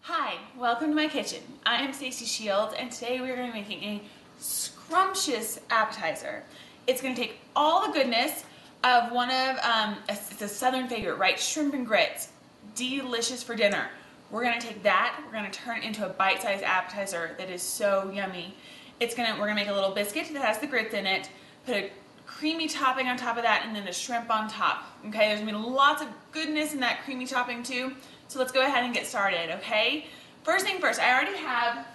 Hi, welcome to my kitchen. I am Stacy Shields and today we're going to be making a scrumptious appetizer. It's going to take all the goodness of one of, it's a southern favorite, right? Shrimp and grits. Delicious for dinner. We're going to take that, we're going to turn it into a bite-sized appetizer that is so yummy. We're going to make a little biscuit that has the grits in it, put a creamy topping on top of that, and then the shrimp on top. Okay, there's going to be lots of goodness in that creamy topping too. So let's go ahead and get started, okay? First thing first, I already have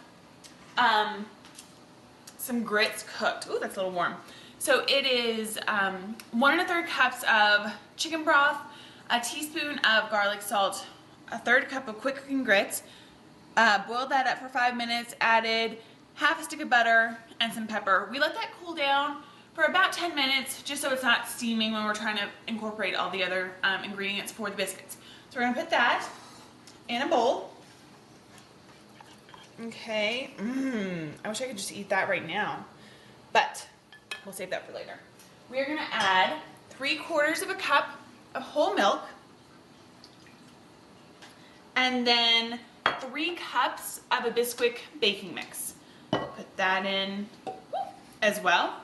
some grits cooked. Ooh, that's a little warm. So it is 1 1/3 cups of chicken broth, a teaspoon of garlic salt, a 1/3 cup of quick cooking grits. Boiled that up for 5 minutes, added half a stick of butter and some pepper. We let that cool down for about 10 minutes just so it's not steaming when we're trying to incorporate all the other ingredients for the biscuits. So we're going to put that in a bowl. Okay. I wish I could just eat that right now, but we'll save that for later. We're going to add 3/4 cup of whole milk and then 3 cups of a Bisquick baking mix. Put that in as well.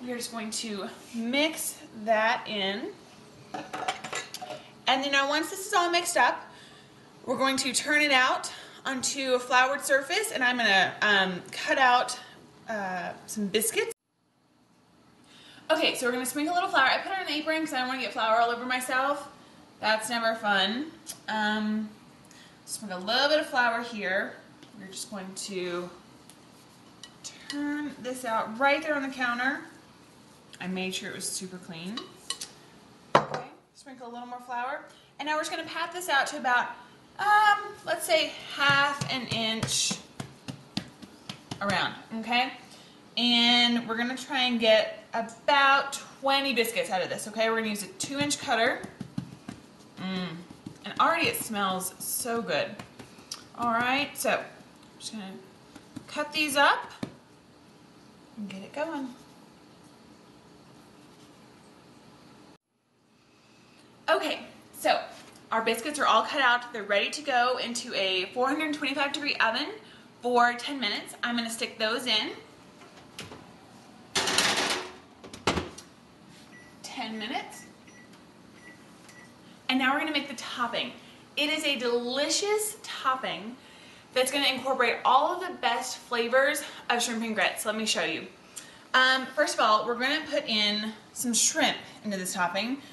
We're just going to mix that in. And then now once this is all mixed up, we're going to turn it out onto a floured surface, and I'm going to cut out some biscuits. Okay, so we're going to sprinkle a little flour. I put it on an apron because I don't want to get flour all over myself. That's never fun. Sprinkle a little bit of flour here. We're just going to turn this out right there on the counter. I made sure it was super clean. Okay, sprinkle a little more flour. And now we're just going to pat this out to about, let's say 1/2 inch around, okay? And we're going to try and get about 20 biscuits out of this, okay? We're going to use a 2-inch cutter. And already it smells so good. All right, so I'm just going to cut these up and get it going. Okay, so our biscuits are all cut out. They're ready to go into a 425-degree oven for 10 minutes. I'm going to stick those in. 10 minutes. And now we're going to make the topping. It is a delicious topping that's going to incorporate all of the best flavors of shrimp and grits. Let me show you. First of all, we're going to put in some shrimp into this topping.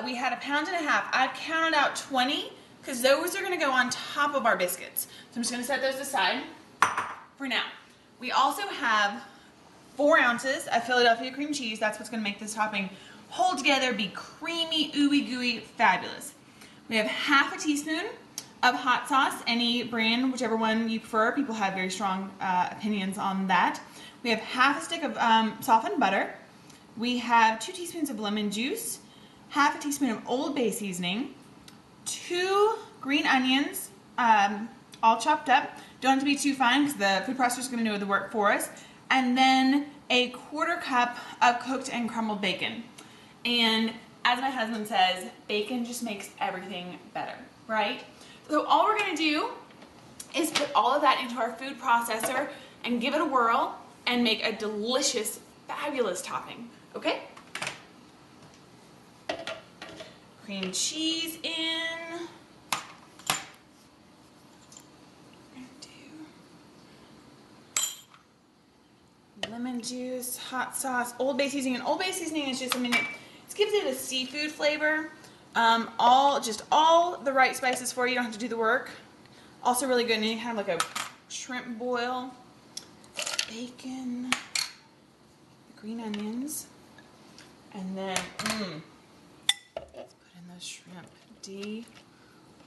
We had 1.5 pounds. I've counted out 20 because those are going to go on top of our biscuits. So I'm just going to set those aside for now. We also have 4 ounces of Philadelphia cream cheese. That's what's going to make this topping hold together, be creamy, ooey gooey, fabulous. We have 1/2 teaspoon of hot sauce, any brand, whichever one you prefer. People have very strong opinions on that. We have 1/2 stick of softened butter. We have 2 teaspoons of lemon juice, 1/2 teaspoon of Old Bay seasoning, 2 green onions, all chopped up. Don't have to be too fine because the food processor is going to do the work for us. And then a 1/4 cup of cooked and crumbled bacon. And as my husband says, bacon just makes everything better, right? So all we're going to do is put all of that into our food processor and give it a whirl and make a delicious, fabulous topping, okay? Cream cheese in. Lemon juice, hot sauce, Old Bay seasoning. And Old Bay seasoning is just, it gives it a seafood flavor. Just all the right spices for you. You don't have to do the work. Also really good in any kind of like a shrimp boil. Bacon, the green onions, and then let's put in those shrimp.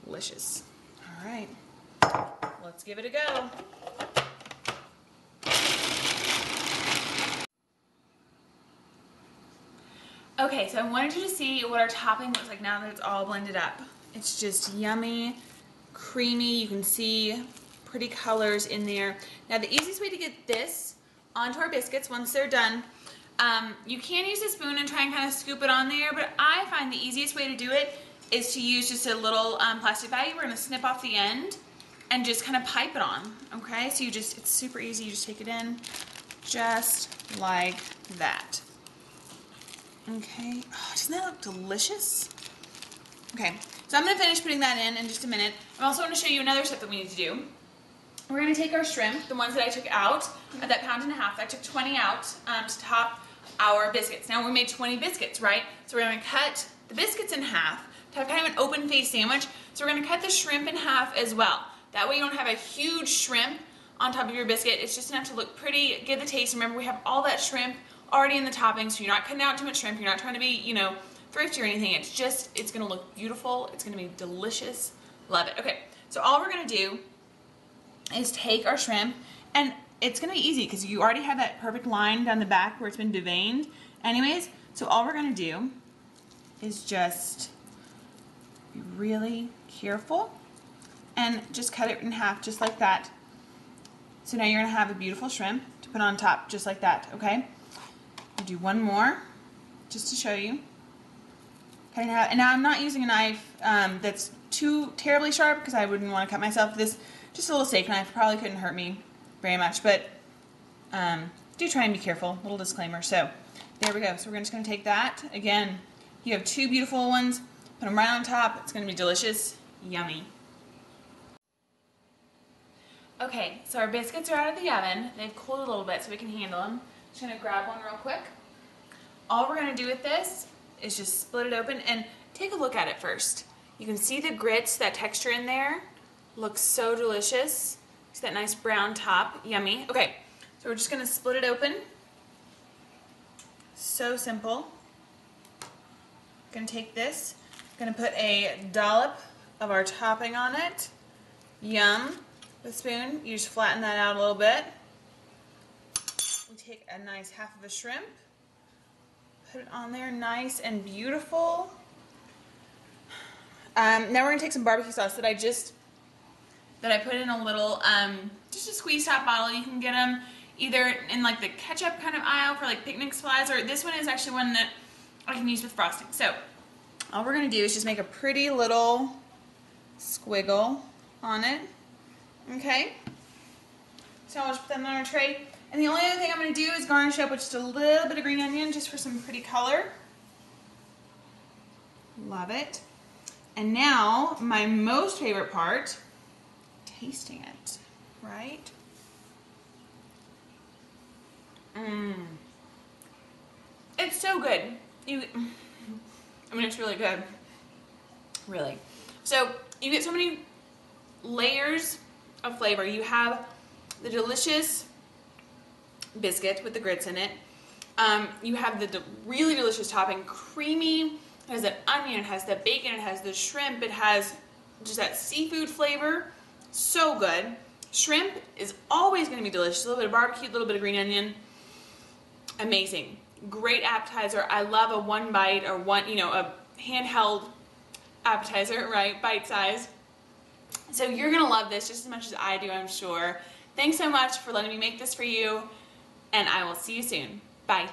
Delicious. All right, let's give it a go. Okay, so I wanted you to see what our topping looks like now that it's all blended up. It's just yummy, creamy. You can see pretty colors in there. Now the easiest way to get this onto our biscuits once they're done, you can use a spoon and try and kind of scoop it on there, but I find the easiest way to do it is to use just a little plastic bag. We're going to snip off the end and just kind of pipe it on, okay? So it's super easy. You just take it in just like that. Okay, oh, doesn't that look delicious? Okay, so I'm gonna finish putting that in just a minute. I'm also gonna show you another step that we need to do. We're gonna take our shrimp, the ones that I took out, at that 1.5 pounds, I took 20 out to top our biscuits. Now we made 20 biscuits, right? So we're gonna cut the biscuits in half to have kind of an open face sandwich. So we're gonna cut the shrimp in half as well. That way you don't have a huge shrimp on top of your biscuit. It's just enough to look pretty, give the taste. Remember, we have all that shrimp already in the topping, so you're not cutting out too much shrimp. You're not trying to be, you know, thrifty or anything. It's gonna look beautiful. It's gonna be delicious. Love it. Okay, so all we're gonna do is take our shrimp, and it's gonna be easy because you already have that perfect line down the back where it's been deveined anyways. So all we're gonna do is just be really careful and just cut it in half just like that. So now you're gonna have a beautiful shrimp to put on top just like that, okay? I'll do one more just to show you. Cutting it out. And now I'm not using a knife that's too terribly sharp because I wouldn't want to cut myself. This, just a little steak knife, probably couldn't hurt me very much, but do try and be careful. Little disclaimer. So there we go. So we're just going to take that. Again, you have two beautiful ones. Put them right on top. It's going to be delicious. Yummy. Okay, so our biscuits are out of the oven. They've cooled a little bit so we can handle them. Just going to grab one real quick. All we're going to do with this is just split it open and take a look at it first. You can see the grits, that texture in there. Looks so delicious. See that nice brown top. Yummy. Okay, so we're just going to split it open. So simple. Going to take this. Going to put a dollop of our topping on it. Yum. With a spoon, you just flatten that out a little bit. We take a nice half of a shrimp. Put it on there, nice and beautiful. Now we're going to take some barbecue sauce that I put in a little, just a squeeze top bottle. You can get them either in like the ketchup kind of aisle for like picnic supplies, or this one is actually one that I can use with frosting. So all we're going to do is just make a pretty little squiggle on it. Okay, so I'll just put them on our tray. And the only other thing I'm going to do is garnish up with just a little bit of green onion just for some pretty color. Love it. And now, my most favorite part, tasting it, right? It's so good. I mean, it's really good. Really. So, you get so many layers of flavor. You have the delicious biscuit with the grits in it. You have the really delicious topping, creamy. It has that onion, it has the bacon, it has the shrimp, it has just that seafood flavor. So good. Shrimp is always going to be delicious. A little bit of barbecue, a little bit of green onion. Amazing. Great appetizer. I love a one bite or one, you know, a handheld appetizer, right? Bite size. So you're going to love this just as much as I do, I'm sure. Thanks so much for letting me make this for you, and I will see you soon. Bye.